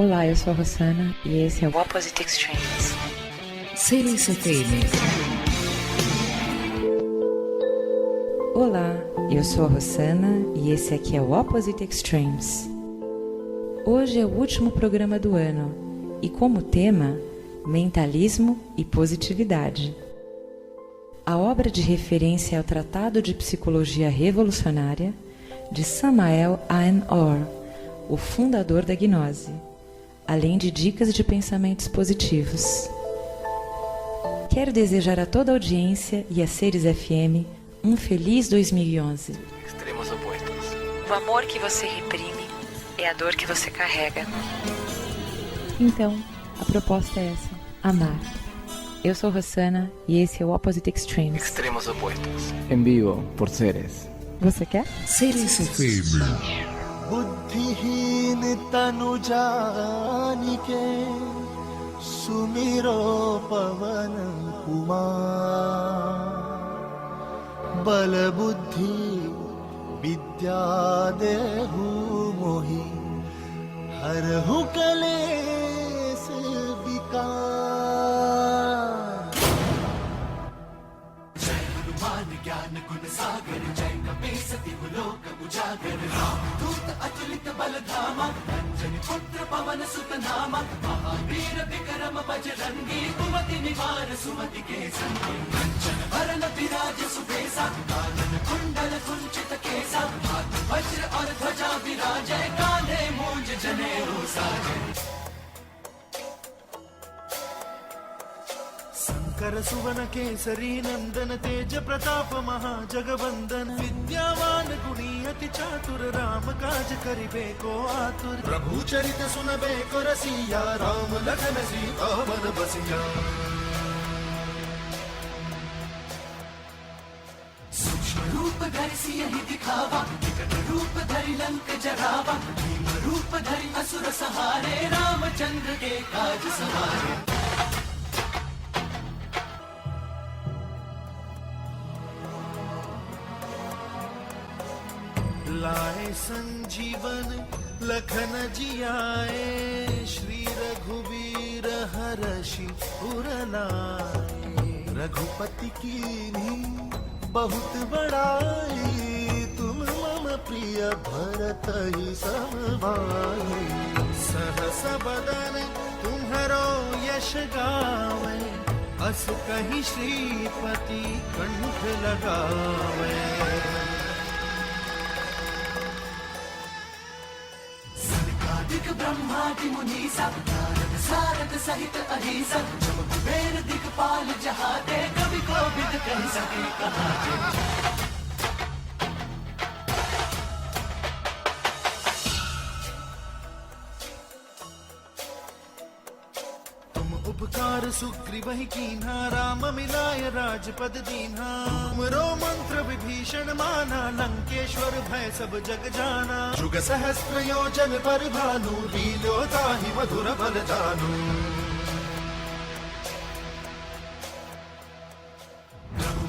Olá, eu sou a Rossana e esse é o Opposite Extremes. Sirius FM. Olá, eu sou a Rossana e esse aqui é o Opposite Extremes. Hoje é o último programa do ano e como tema, mentalismo e positividade. A obra de referência é o Tratado de Psicologia Revolucionária de Samael Aun Or, o fundador da gnose, além de dicas de pensamentos positivos. Quero desejar a toda a audiência e a Sirius FM um feliz 2011. Extremos opostos. O amor que você reprime é a dor que você carrega. Então, a proposta é essa: amar. Eu sou Rossana e esse é o Opposite Extremes. Extremos opostos. En vivo, por Ceres. Você quer? Sirius FM. बुद्धिहीन तनु जानिके सुमिरो पवन कुमार बल बुद्धि विद्या देहु मोहि हरहु कलेस विकार जय हनुमान ज्ञान गुण सागर जय कपीसति लोक उजागर दूत अतुलित बल धामा अंजनी पुत्र पवन सुत नामा महावीर विक्रम बजरंगी कुमति निवार सुमति के संगी कंचन वरण विराज सुबेसा कानन कुंडल कुंचित केसा हाथ वज्र और ध्वजा विराजय कांधे मूंज जनेऊ साजय शंकर सुवन केसरी नंदन तेज प्रताप महाजगवंदन विद्यावान गुणी अति चातुर राम काज करिबे को आतुर प्रभु चरित सुनबे को रसिया राम लखन सीता वन बसिया सूक्ष्म रूप धरि सियहि दिखावा विकट रूप धरि लंक जरावा भीम रूप धरि असुर सहारे रामचंद्र के काज सवारे लाए संजीवन लखन जियाए श्री रघुवीर हरषि उर लाए रघुपति कीन्ही बहुत बड़ाई तुम मम प्रिय भरत ही समभाई सहस बदन तुम्हरो यश गावे अस कहीं श्रीपति कंठ लगावे दिक ब्रह्मादि मुनीसा नारद सारद सहित अहिसा जब कुबेर दिक्पाल जहाते कवि कोविद कह सके कहाते उपकार सुग्रीवहि कीन्हा राम मिलाय राजपद दीन्हा तुमरो मंत्र विभीषण माना लंकेश्वर भय सब जग जाना जुग सहस्त्र योजन पर भानु लील्यो ताहि मधुर बल जानू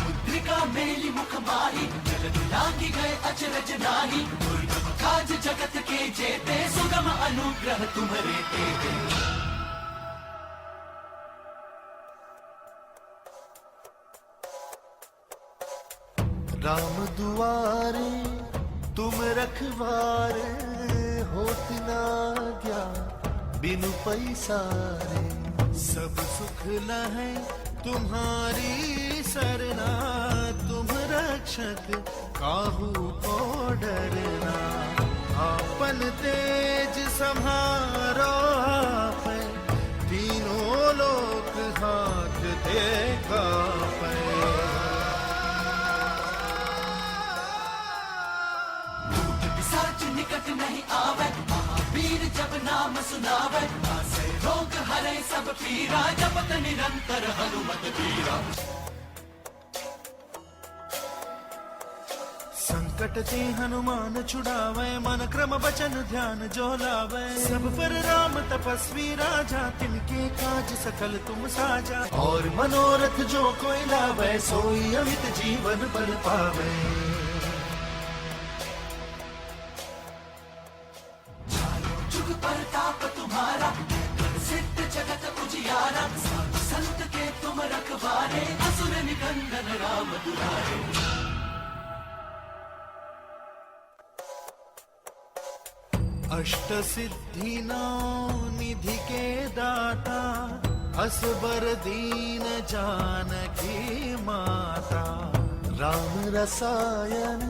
मुद्रिका मेली मुख माही जल लागी गए अचरज नाही दुर्गम काज जगत के जेते सुगम अनुग्रह तुम्हारे तेते राम दुआरे तुम रखवारे होत न आज्ञा बिनु पैसारे सब सुख लहै तुम्हारी सरना तुम रक्षक काहू को डरना आपन तेज सम्हारो आपै तीनों लोक हाथ दे कापै निकट नहीं आवे महावीर जब नाम सुनावे नासे रोग हरे सब पीरा जपत निरंतर हनुमत पीरा संकट ते हनुमान छुड़ावे मन क्रम वचन ध्यान जो लावे सब पर राम तपस्वी राजा तिनके काज सकल तुम साजा और मनोरथ जो कोई लावे सोई अमित जीवन बल पावे परताप तुम्हारा अष्ट सिद्धि नौ निधि के दाता असबर दीन जानकी माता राम रसायन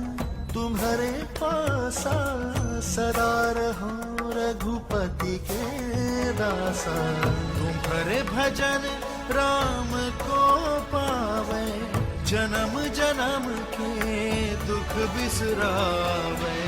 तुम्हारे पासा सदा रहो रघुपति के दासा तुम्हारे भजन राम को पावे जन्म जन्म के दुख बिसरावे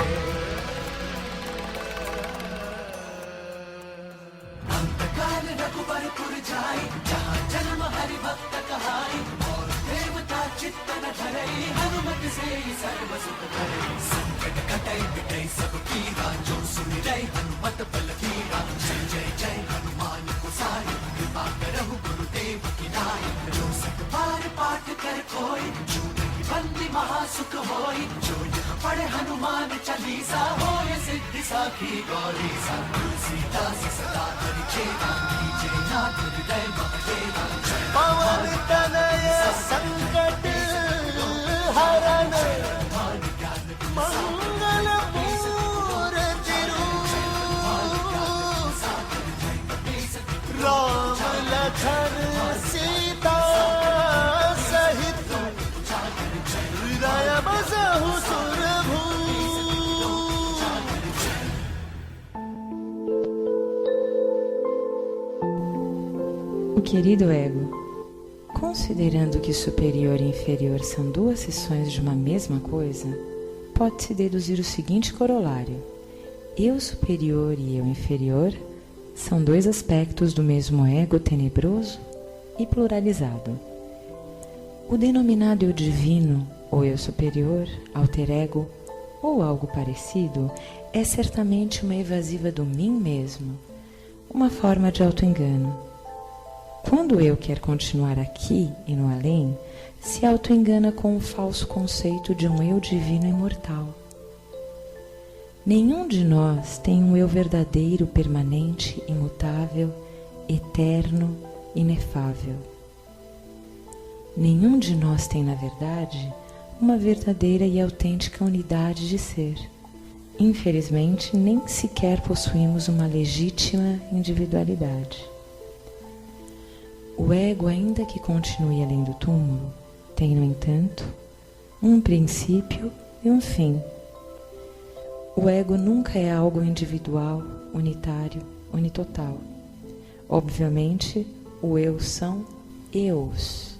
अंतकाल रघुबरपुर जाई जहाँ जन्म हरि भक्त कहाई और देवता चित्त न धरई हनुमत से सर्व सुख करई संकट कटई मिटई सब पीरा जो सुनि रई हनुमत बल बीरा जय जय जय हनुमान गोसाई कृपा करहु गुरुदेव की नाई जो सत बार पाठ कर कोई जो नहीं बंदी महासुख होई जो यह पढ़े हनुमान चालीसा होय सिद्धि साखी गौरी सा तुलसीदास सदा हरि चेरा कीजे नाथ हृदय महदेवा पवन तनय संकट हरण मंगल मूर्ति राम लखन सीता सहित हृदय बसहु सुरभू O querido ego, considerando que superior e inferior são duas seções de uma mesma coisa, pode-se deduzir o seguinte corolário: eu superior e eu inferior são dois aspectos do mesmo ego tenebroso e pluralizado. O denominado eu divino, ou eu superior, alter ego, ou algo parecido, é certamente uma evasiva do mim mesmo, uma forma de auto-engano. Quando eu quer continuar aqui e no além, se auto-engana com o falso conceito de um eu divino imortal. Nenhum de nós tem um eu verdadeiro, permanente, imutável, eterno, inefável. Nenhum de nós tem, na verdade, uma verdadeira e autêntica unidade de ser. Infelizmente, nem sequer possuímos uma legítima individualidade. O ego, ainda que continue além do túmulo, tem, no entanto, um princípio e um fim. O ego nunca é algo individual, unitário, unitotal. Obviamente, o eu são eus.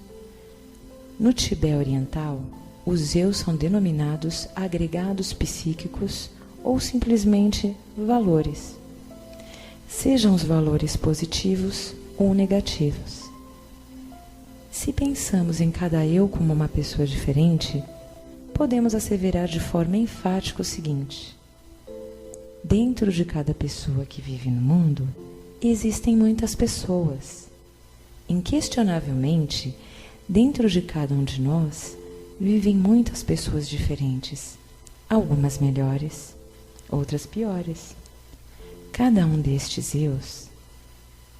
No Tibete oriental, os eus são denominados agregados psíquicos ou simplesmente valores. Sejam os valores positivos ou negativos. Se pensamos em cada eu como uma pessoa diferente, podemos asseverar de forma enfática o seguinte: dentro de cada pessoa que vive no mundo, existem muitas pessoas. Inquestionavelmente, dentro de cada um de nós, vivem muitas pessoas diferentes, algumas melhores, outras piores. Cada um destes eus,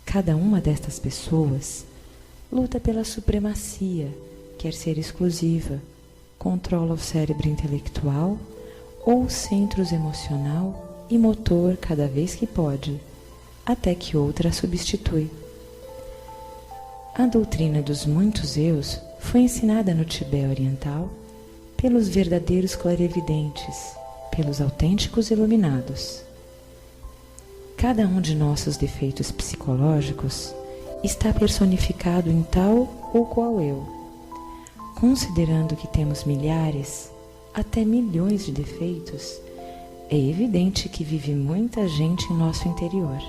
cada uma destas pessoas, luta pela supremacia, quer ser exclusiva, controla o cérebro intelectual ou os centros emocional e motor cada vez que pode, até que outra a substitui. A doutrina dos muitos eus foi ensinada no Tibete oriental pelos verdadeiros clarevidentes, pelos autênticos iluminados. Cada um de nossos defeitos psicológicos está personificado em tal ou qual eu. Considerando que temos milhares, até milhões de defeitos, é evidente que vive muita gente em nosso interior.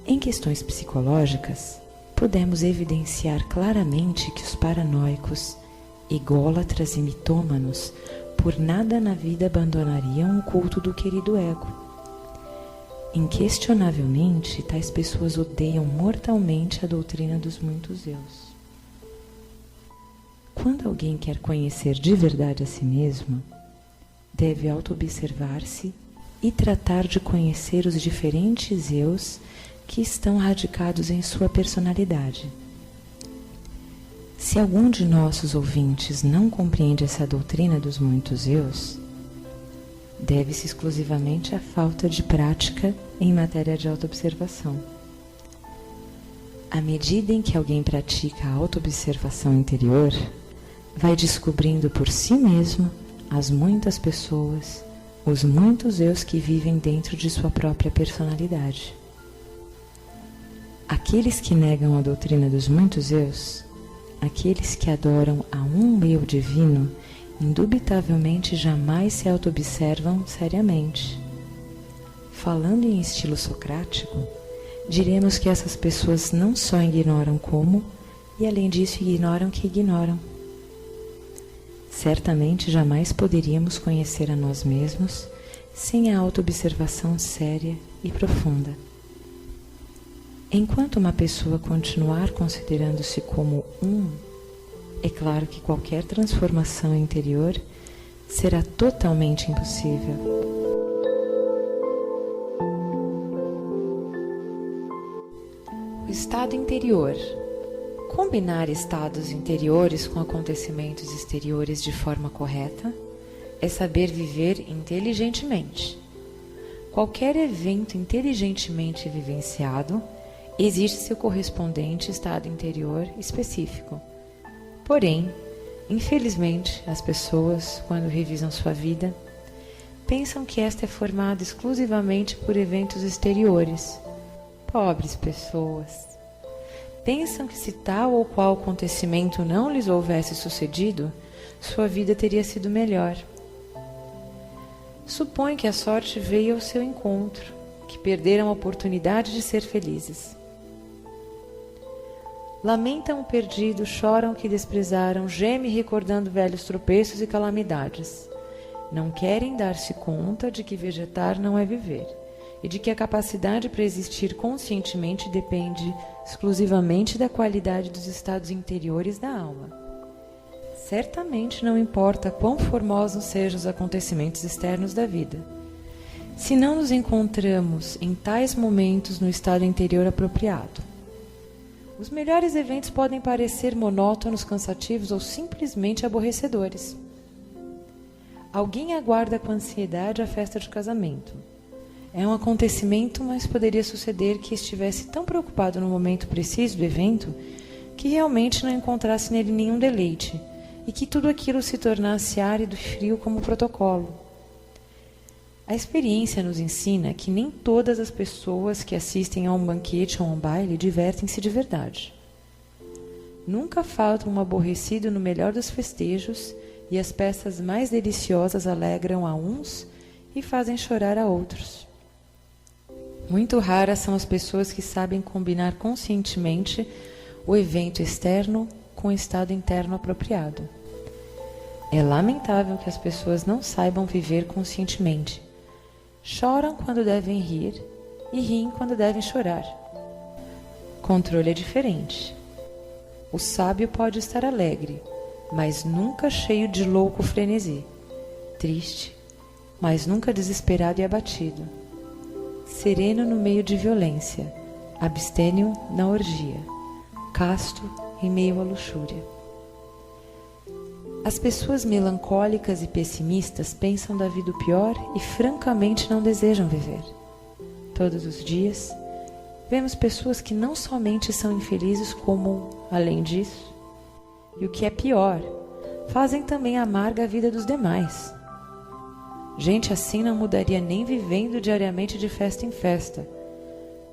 Em questões psicológicas, podemos evidenciar claramente que os paranoicos, ególatras e mitômanos por nada na vida abandonariam o culto do querido ego. Inquestionavelmente, tais pessoas odeiam mortalmente a doutrina dos muitos eus. Quando alguém quer conhecer de verdade a si mesmo, deve auto-observar-se e tratar de conhecer os diferentes eus que estão radicados em sua personalidade. Se algum de nossos ouvintes não compreende essa doutrina dos muitos eus, deve-se exclusivamente à falta de prática em matéria de autoobservação. À medida em que alguém pratica a autoobservação interior, vai descobrindo por si mesmo as muitas pessoas, os muitos eus que vivem dentro de sua própria personalidade. Aqueles que negam a doutrina dos muitos eus, aqueles que adoram a um eu divino, indubitavelmente jamais se auto-observam seriamente. Falando em estilo socrático, diremos que essas pessoas não só ignoram como, e além disso ignoram que ignoram. Certamente jamais poderíamos conhecer a nós mesmos sem a auto-observação séria e profunda. Enquanto uma pessoa continuar considerando-se como é claro que qualquer transformação interior será totalmente impossível. O estado interior. Combinar estados interiores com acontecimentos exteriores de forma correta é saber viver inteligentemente. Qualquer evento inteligentemente vivenciado existe seu correspondente estado interior específico. Porém, infelizmente, as pessoas, quando revisam sua vida, pensam que esta é formada exclusivamente por eventos exteriores. Pobres pessoas! Pensam que se tal ou qual acontecimento não lhes houvesse sucedido, sua vida teria sido melhor. Supõem que a sorte veio ao seu encontro, que perderam a oportunidade de ser felizes. Lamentam o perdido, choram o que desprezaram, gemem recordando velhos tropeços e calamidades. Não querem dar-se conta de que vegetar não é viver, e de que a capacidade para existir conscientemente depende exclusivamente da qualidade dos estados interiores da alma. Certamente não importa quão formosos sejam os acontecimentos externos da vida. Se não nos encontramos em tais momentos no estado interior apropriado, os melhores eventos podem parecer monótonos, cansativos ou simplesmente aborrecedores. Alguém aguarda com ansiedade a festa de casamento. É um acontecimento, mas poderia suceder que estivesse tão preocupado no momento preciso do evento que realmente não encontrasse nele nenhum deleite e que tudo aquilo se tornasse árido e frio como protocolo. A experiência nos ensina que nem todas as pessoas que assistem a um banquete ou a um baile divertem-se de verdade. Nunca falta um aborrecido no melhor dos festejos e as peças mais deliciosas alegram a uns e fazem chorar a outros. Muito raras são as pessoas que sabem combinar conscientemente o evento externo com o estado interno apropriado. É lamentável que as pessoas não saibam viver conscientemente. Choram quando devem rir e riem quando devem chorar. Controle é diferente. O sábio pode estar alegre, mas nunca cheio de louco frenesi. Triste, mas nunca desesperado e abatido. Sereno no meio de violência, abstêmio na orgia, casto em meio à luxúria. As pessoas melancólicas e pessimistas pensam da vida o pior e francamente não desejam viver. Todos os dias, vemos pessoas que não somente são infelizes como, além disso, e o que é pior, fazem também amarga a vida dos demais. Gente assim não mudaria nem vivendo diariamente de festa em festa.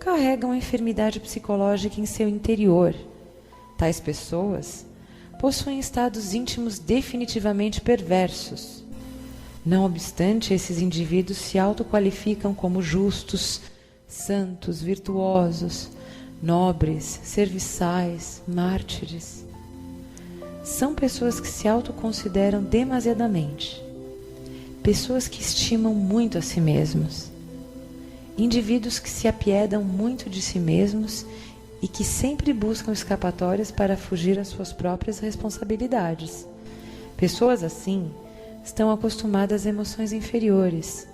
Carregam a enfermidade psicológica em seu interior. Tais pessoas possuem estados íntimos definitivamente perversos. Não obstante, esses indivíduos se autoqualificam como justos, santos, virtuosos, nobres, serviçais, mártires. São pessoas que se autoconsideram demasiadamente. Pessoas que estimam muito a si mesmos. Indivíduos que se apiedam muito de si mesmos e que sempre buscam escapatórias para fugir às suas próprias responsabilidades. Pessoas assim estão acostumadas a emoções inferiores,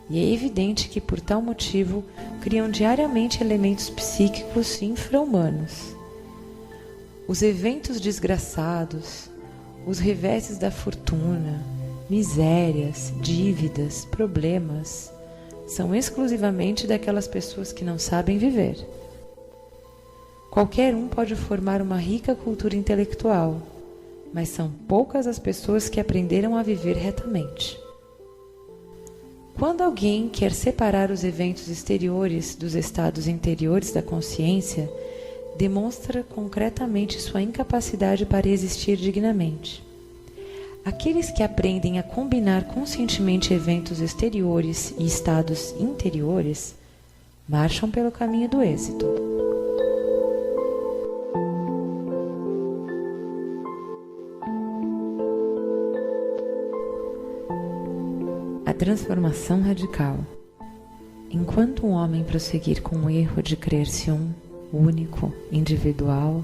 e é evidente que, por tal motivo, criam diariamente elementos psíquicos infra-humanos. Os eventos desgraçados, os reveses da fortuna misérias, dívidas, problemas são exclusivamente daquelas pessoas que não sabem viver. Qualquer um pode formar uma rica cultura intelectual, mas são poucas as pessoas que aprenderam a viver retamente. Quando alguém quer separar os eventos exteriores dos estados interiores da consciência, demonstra concretamente sua incapacidade para existir dignamente. Aqueles que aprendem a combinar conscientemente eventos exteriores e estados interiores marcham pelo caminho do êxito. A transformação radical. Enquanto um homem prosseguir com o erro de crer-se único, individual,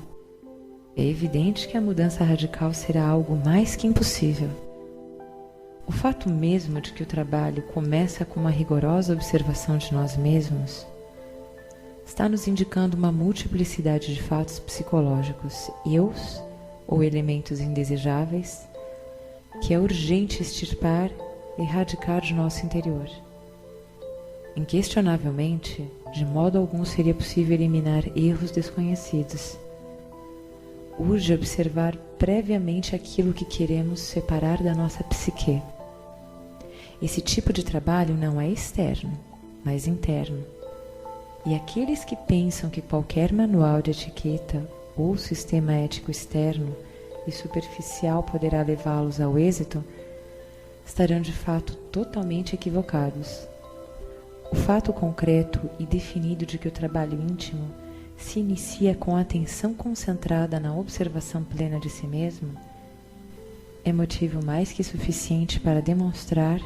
é evidente que a mudança radical será algo mais que impossível. O fato mesmo de que o trabalho começa com uma rigorosa observação de nós mesmos está nos indicando uma multiplicidade de fatos psicológicos, eus ou elementos indesejáveis, que é urgente extirpar e erradicar de nosso interior. Inquestionavelmente, de modo algum seria possível eliminar erros desconhecidos. Urge observar previamente aquilo que queremos separar da nossa psique. Esse tipo de trabalho não é externo, mas interno. E aqueles que pensam que qualquer manual de etiqueta ou sistema ético externo e superficial poderá levá-los ao êxito, estarão de fato totalmente equivocados. O fato concreto e definido de que o trabalho íntimo se inicia com a atenção concentrada na observação plena de si mesmo é motivo mais que suficiente para demonstrar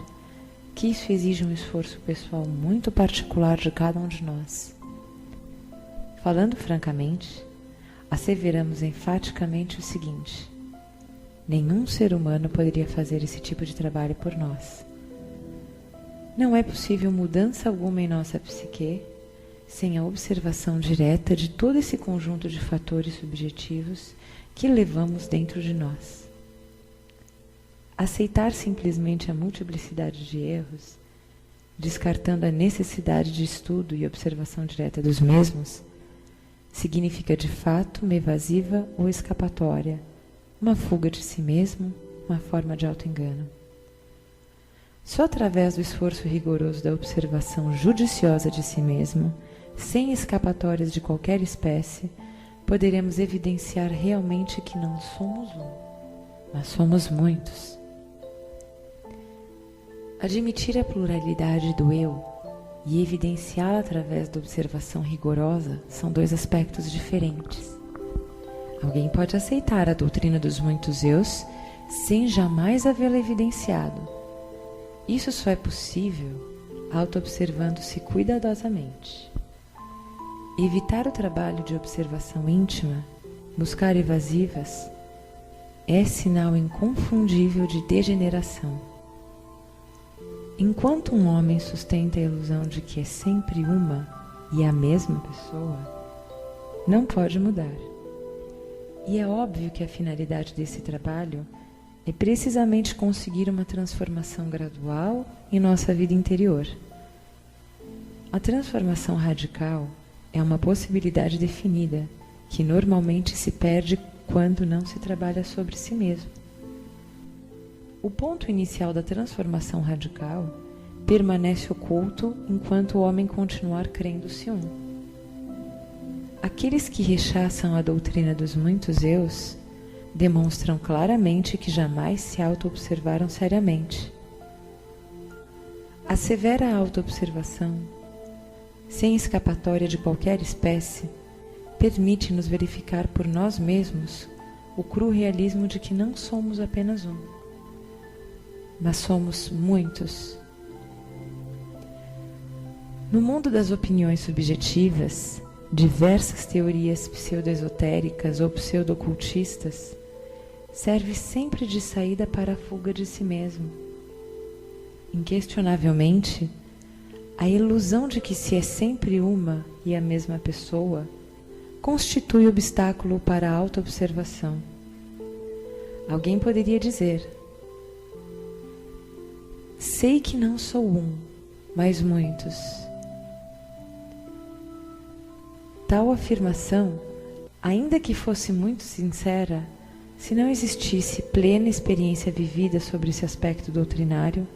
que isso exige um esforço pessoal muito particular de cada um de nós. Falando francamente, asseveramos enfaticamente o seguinte: nenhum ser humano poderia fazer esse tipo de trabalho por nós. Não é possível mudança alguma em nossa psique sem a observação direta de todo esse conjunto de fatores subjetivos que levamos dentro de nós. Aceitar simplesmente a multiplicidade de erros, descartando a necessidade de estudo e observação direta dos mesmos, significa de fato uma evasiva ou escapatória, uma fuga de si mesmo, uma forma de auto-engano. Só através do esforço rigoroso da observação judiciosa de si mesmo, sem escapatórias de qualquer espécie, poderemos evidenciar realmente que não somos um, mas somos muitos. Admitir a pluralidade do eu e evidenciá-la através da observação rigorosa são dois aspectos diferentes. Alguém pode aceitar a doutrina dos muitos eus sem jamais havê-la evidenciado. Isso só é possível auto-observando-se cuidadosamente. Evitar o trabalho de observação íntima, buscar evasivas, é sinal inconfundível de degeneração. Enquanto um homem sustenta a ilusão de que é sempre uma e a mesma pessoa, não pode mudar. E é óbvio que a finalidade desse trabalho é precisamente conseguir uma transformação gradual em nossa vida interior. A transformação radical é uma possibilidade definida, que normalmente se perde quando não se trabalha sobre si mesmo. O ponto inicial da transformação radical permanece oculto enquanto o homem continuar crendo-se um. Aqueles que rechaçam a doutrina dos muitos eus demonstram claramente que jamais se auto-observaram seriamente. A severa auto-observação, sem escapatória de qualquer espécie, permite-nos verificar por nós mesmos o cru realismo de que não somos apenas um, mas somos muitos. No mundo das opiniões subjetivas, diversas teorias pseudo-esotéricas ou pseudo-ocultistas servem sempre de saída para a fuga de si mesmo. Inquestionavelmente, a ilusão de que se é sempre uma e a mesma pessoa constitui obstáculo para a auto-observação. Alguém poderia dizer: Sei que não sou um, mas muitos. Tal afirmação, ainda que fosse muito sincera, se não existisse plena experiência vivida sobre esse aspecto doutrinário,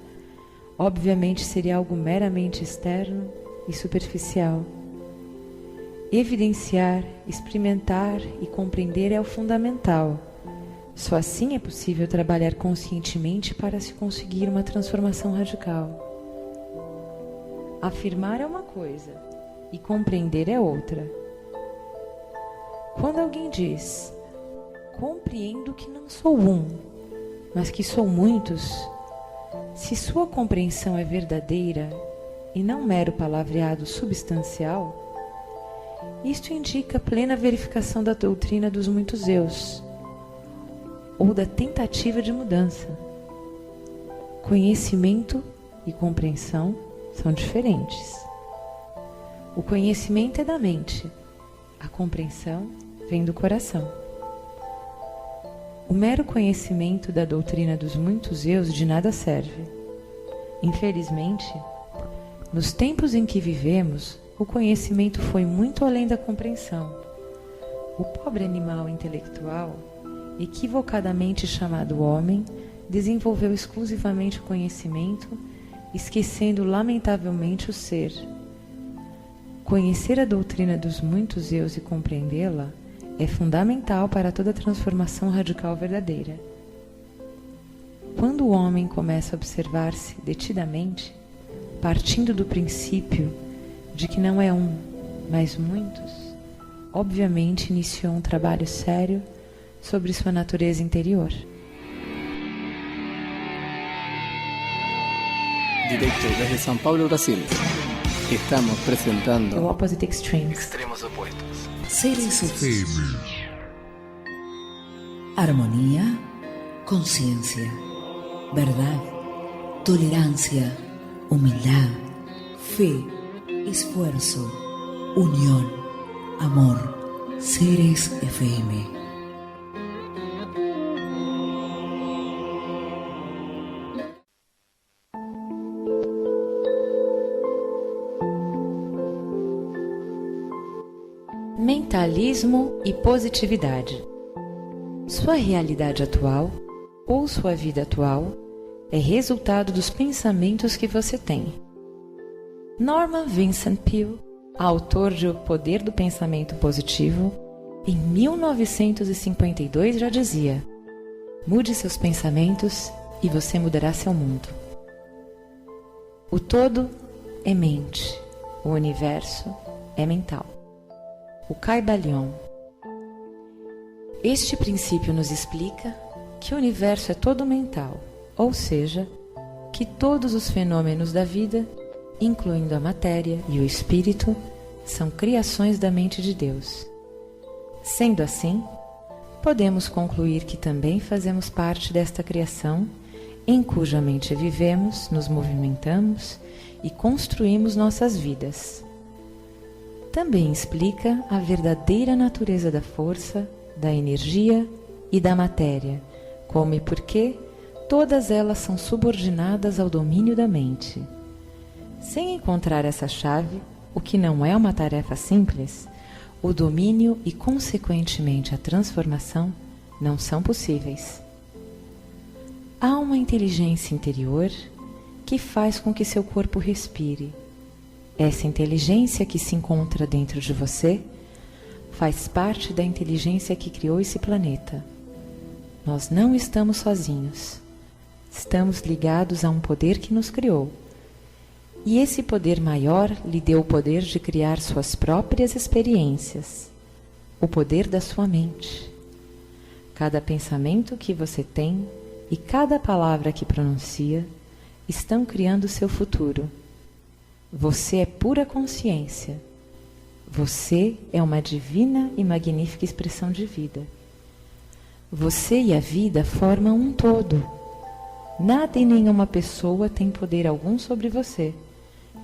obviamente seria algo meramente externo e superficial. Evidenciar, experimentar e compreender é o fundamental. Só assim é possível trabalhar conscientemente para se conseguir uma transformação radical. Afirmar é uma coisa e compreender é outra. Quando alguém diz, compreendo que não sou um, mas que sou muitos, se sua compreensão é verdadeira e não mero palavreado substancial, isto indica plena verificação da doutrina dos muitos eus, ou da tentativa de mudança. Conhecimento e compreensão são diferentes. O conhecimento é da mente, a compreensão vem do coração. O mero conhecimento da doutrina dos muitos eus de nada serve. Infelizmente, nos tempos em que vivemos, o conhecimento foi muito além da compreensão. O pobre animal intelectual, equivocadamente chamado homem, desenvolveu exclusivamente o conhecimento, esquecendo lamentavelmente o ser. Conhecer a doutrina dos muitos eus e compreendê-la é fundamental para toda transformação radical verdadeira. Quando o homem começa a observar-se detidamente, partindo do princípio de que não é um, mas muitos, obviamente iniciou um trabalho sério sobre sua natureza interior. Directo desde São Paulo, Brasil, estamos presentando The Opposite Extremes. Extremos opuestos. Seres FM. Armonía, conciencia, verdad, tolerancia, humildad, fe, esfuerzo, unión, amor. Seres FM. Mentalismo e positividade. Sua realidade atual, ou sua vida atual, é resultado dos pensamentos que você tem. Norman Vincent Peale, autor de O Poder do Pensamento Positivo, em 1952 já dizia: mude seus pensamentos e você mudará seu mundo. O todo é mente, o universo é mental. O Kybalion. Este princípio nos explica que o universo é todo mental, ou seja, que todos os fenômenos da vida, incluindo a matéria e o espírito, são criações da mente de Deus. Sendo assim, podemos concluir que também fazemos parte desta criação, em cuja mente vivemos, nos movimentamos e construímos nossas vidas. Também explica a verdadeira natureza da força, da energia e da matéria, como e por que todas elas são subordinadas ao domínio da mente. Sem encontrar essa chave, o que não é uma tarefa simples, o domínio e, consequentemente, a transformação não são possíveis. Há uma inteligência interior que faz com que seu corpo respire. Essa inteligência que se encontra dentro de você faz parte da inteligência que criou esse planeta. Nós não estamos sozinhos. Estamos ligados a um poder que nos criou. E esse poder maior lhe deu o poder de criar suas próprias experiências, o poder da sua mente. Cada pensamento que você tem e cada palavra que pronuncia estão criando seu futuro. Você é pura consciência. Você é uma divina e magnífica expressão de vida. Você e a vida formam um todo. Nada e nenhuma pessoa tem poder algum sobre você,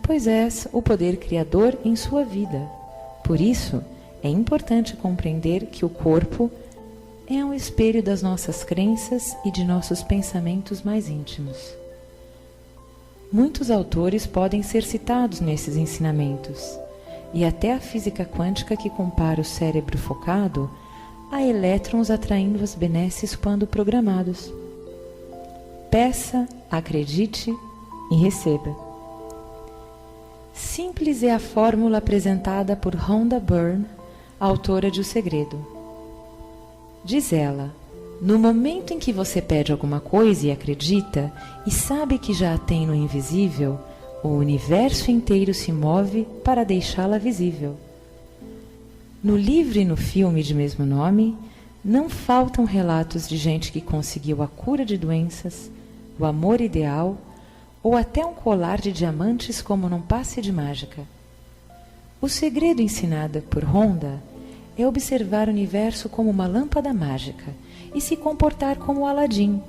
pois és o poder criador em sua vida. Por isso, é importante compreender que o corpo é um espelho das nossas crenças e de nossos pensamentos mais íntimos. Muitos autores podem ser citados nesses ensinamentos, e até a física quântica que compara o cérebro focado a elétrons atraindo as benesses quando programados. Peça, acredite e receba. Simples é a fórmula apresentada por Rhonda Byrne, autora de O Segredo. Diz ela: no momento em que você pede alguma coisa e acredita, e sabe que já a tem no invisível, o universo inteiro se move para deixá-la visível. No livro e no filme de mesmo nome, não faltam relatos de gente que conseguiu a cura de doenças, o amor ideal, ou até um colar de diamantes como num passe de mágica. O segredo ensinado por Rhonda é observar o universo como uma lâmpada mágica e se comportar como Aladim.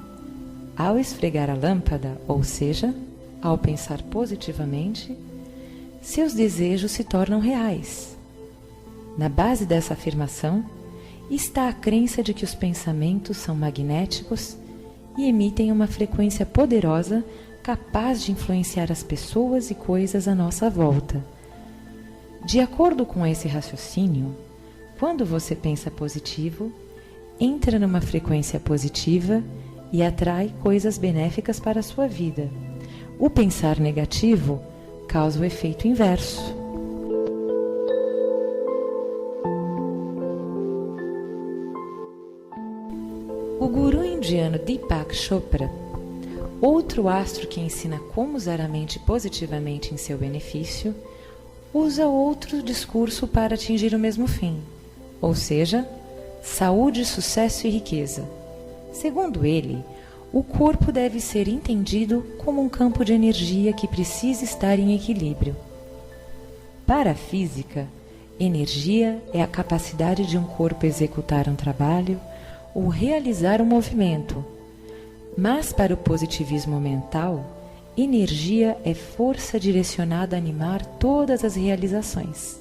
Ao esfregar a lâmpada, ou seja, ao pensar positivamente, seus desejos se tornam reais. Na base dessa afirmação está a crença de que os pensamentos são magnéticos e emitem uma frequência poderosa capaz de influenciar as pessoas e coisas à nossa volta. De acordo com esse raciocínio, quando você pensa positivo, entra numa frequência positiva e atrai coisas benéficas para a sua vida. O pensar negativo causa o efeito inverso. O guru indiano Deepak Chopra, outro astro que ensina como usar a mente positivamente em seu benefício, usa outro discurso para atingir o mesmo fim, ou seja, saúde, sucesso e riqueza. Segundo ele, o corpo deve ser entendido como um campo de energia que precisa estar em equilíbrio. Para a física, energia é a capacidade de um corpo executar um trabalho ou realizar um movimento. Mas para o positivismo mental, energia é força direcionada a animar todas as realizações.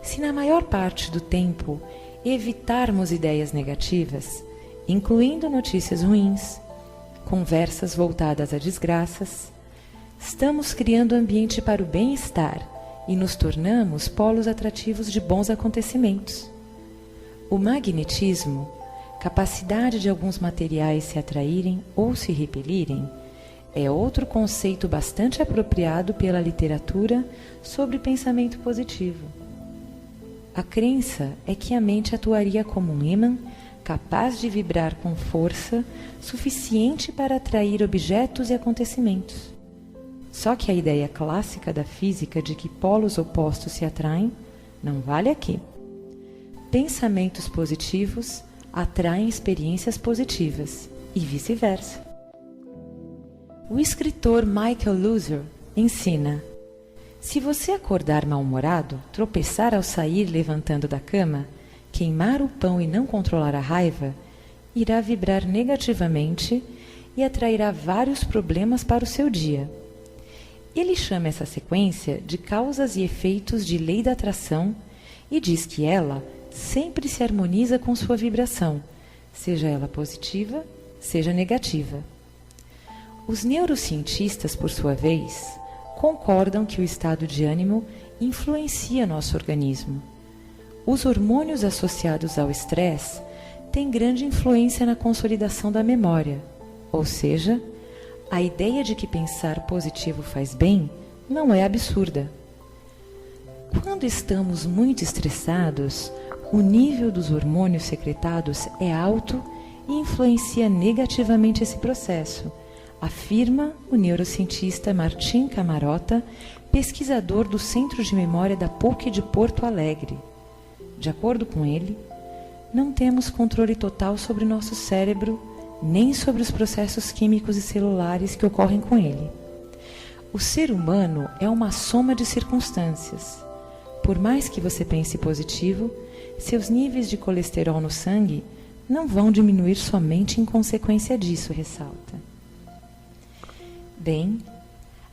Se na maior parte do tempo evitarmos ideias negativas, incluindo notícias ruins, conversas voltadas a desgraças, estamos criando ambiente para o bem-estar e nos tornamos polos atrativos de bons acontecimentos. O magnetismo, capacidade de alguns materiais se atraírem ou se repelirem, é outro conceito bastante apropriado pela literatura sobre pensamento positivo. A crença é que a mente atuaria como um ímã capaz de vibrar com força suficiente para atrair objetos e acontecimentos. Só que a ideia clássica da física de que polos opostos se atraem não vale aqui. Pensamentos positivos atraem experiências positivas e vice-versa. O escritor Michael Luther ensina: se você acordar mal-humorado, tropeçar ao sair levantando da cama, queimar o pão e não controlar a raiva, irá vibrar negativamente e atrairá vários problemas para o seu dia. Ele chama essa sequência de causas e efeitos de lei da atração e diz que ela sempre se harmoniza com sua vibração, seja ela positiva, seja negativa. Os neurocientistas, por sua vez, concordam que o estado de ânimo influencia nosso organismo. Os hormônios associados ao estresse têm grande influência na consolidação da memória, ou seja, a ideia de que pensar positivo faz bem não é absurda. Quando estamos muito estressados, o nível dos hormônios secretados é alto e influencia negativamente esse processo, afirma o neurocientista Martin Camarota, pesquisador do Centro de Memória da PUC de Porto Alegre. De acordo com ele, não temos controle total sobre nosso cérebro, nem sobre os processos químicos e celulares que ocorrem com ele. O ser humano é uma soma de circunstâncias. Por mais que você pense positivo, seus níveis de colesterol no sangue não vão diminuir somente em consequência disso, ressalta. Bem,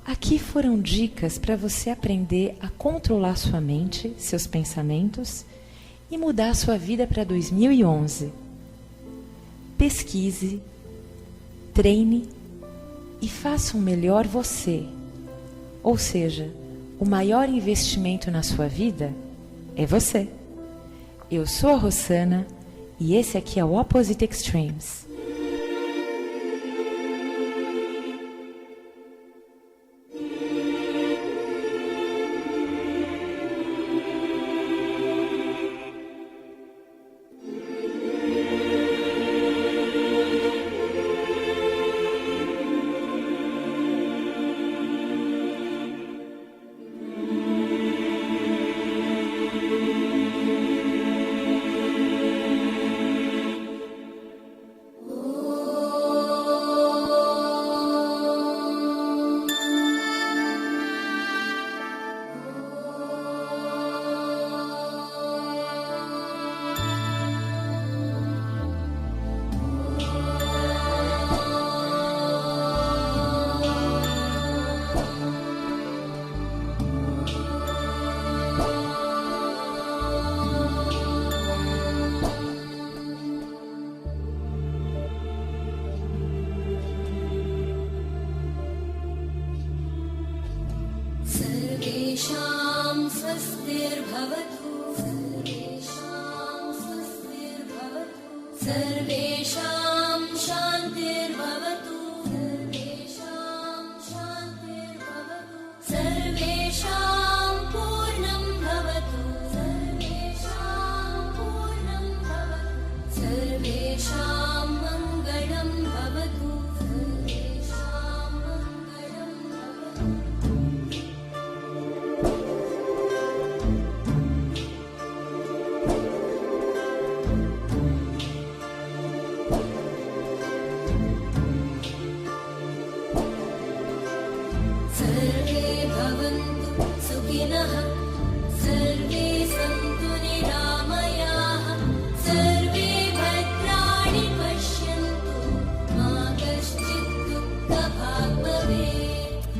aqui foram dicas para você aprender a controlar sua mente, seus pensamentos e mudar sua vida para 2011. Pesquise, treine e faça um melhor você. Ou seja, o maior investimento na sua vida é você. Eu sou a Rossana e esse aqui é o Opposite Extremes. सर्वेषां स्वस्तिर्भवतु सर्वेषां शान्तिर्भवतु सर्वेषां पूर्णं भवतु सर्वेषां मङ्गलं भवतु सर्वे भवन्तु सुखिनः सर्वे सन्तु निरामयाः सर्वे भद्राणि पश्यन्तु मा कश्चित् दुःखभाग् भवेत्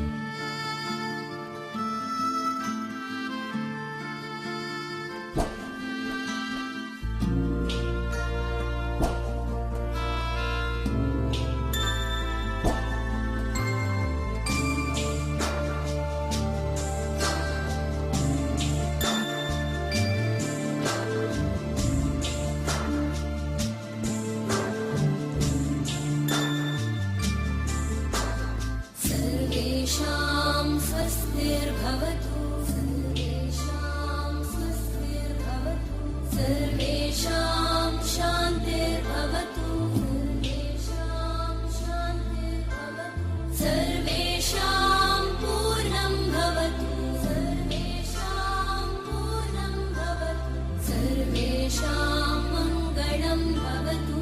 सर्वेषां स्वस्तिर्भवतु सर्वेषां शान्तिर्भवतु सर्वेषां पूर्णं भवतु सर्वेषां मङ्गलं भवतु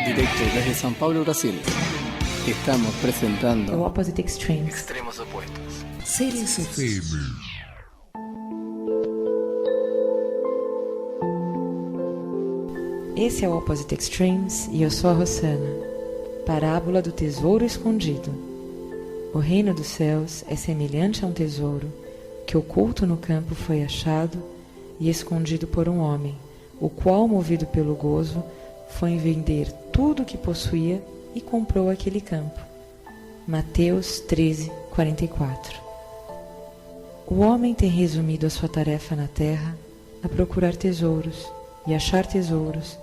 Directo desde São Paulo, Brasil. Estamos The presentando Opposite Extremes. Extremos opuestos. Seres FM. Esse é o Opposite Extremes e eu sou a Rossana. Parábola do tesouro escondido. O reino dos céus é semelhante a um tesouro que oculto no campo foi achado e escondido por um homem, o qual, movido pelo gozo, foi vender tudo o que possuía e comprou aquele campo. Mateus 13:44. O homem tem resumido a sua tarefa na terra a procurar tesouros e achar tesouros,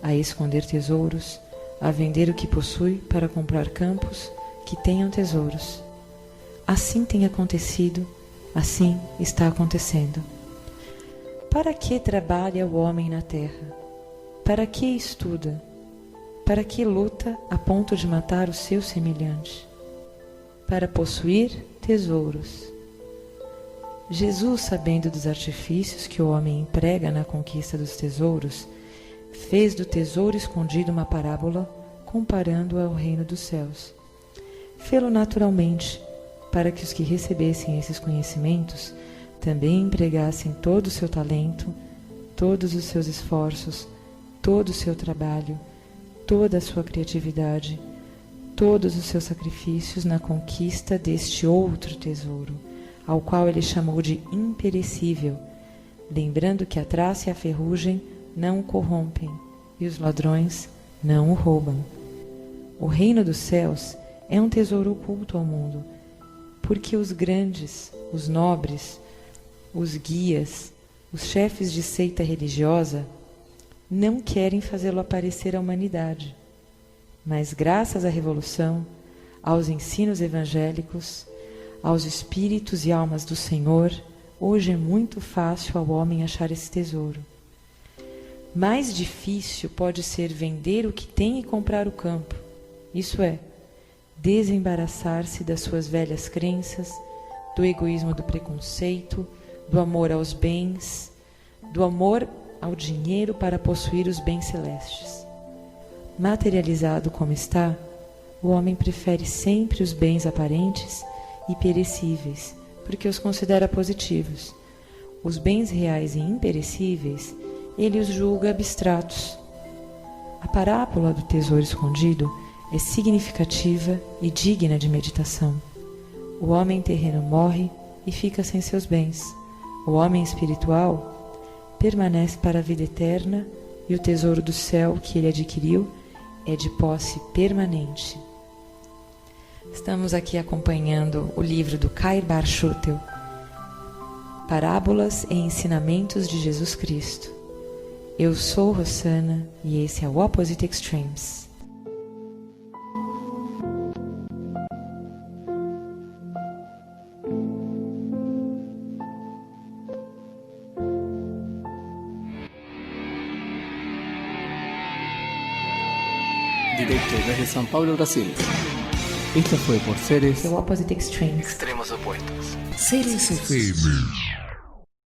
a esconder tesouros, a vender o que possui para comprar campos que tenham tesouros. Assim tem acontecido, assim está acontecendo. Para que trabalha o homem na terra? Para que estuda? Para que luta a ponto de matar o seu semelhante? Para possuir tesouros. Jesus, sabendo dos artifícios que o homem emprega na conquista dos tesouros, fez do tesouro escondido uma parábola, comparando-a ao reino dos céus. Fê-lo naturalmente, para que os que recebessem esses conhecimentos também empregassem todo o seu talento, todos os seus esforços, todo o seu trabalho, toda a sua criatividade, todos os seus sacrifícios na conquista deste outro tesouro, ao qual ele chamou de imperecível, lembrando que a traça e a ferrugem não o corrompem e os ladrões não o roubam. O reino dos céus é um tesouro oculto ao mundo, porque os grandes, os nobres, os guias, os chefes de seita religiosa não querem fazê-lo aparecer à humanidade. Mas graças à revolução, aos ensinos evangélicos, aos espíritos e almas do Senhor, hoje é muito fácil ao homem achar esse tesouro. Mais difícil pode ser vender o que tem e comprar o campo, isso é, desembaraçar-se das suas velhas crenças, do egoísmo do preconceito, do amor aos bens, do amor ao dinheiro para possuir os bens celestes. Materializado como está, o homem prefere sempre os bens aparentes e perecíveis, porque os considera positivos. Os bens reais e imperecíveis, ele os julga abstratos. A parábola do tesouro escondido é significativa e digna de meditação. O homem terreno morre e fica sem seus bens. O homem espiritual permanece para a vida eterna e o tesouro do céu que ele adquiriu é de posse permanente. Estamos aqui acompanhando o livro do Kair Bar Schutel, Parábolas e Ensinamentos de Jesus Cristo. Eu sou Rossana e esse é o Opposite Extremes. directo desde São Paulo, Brasil. Esto fue por Seres The Opposite Extremes. Extremos opuestos. Seres FM.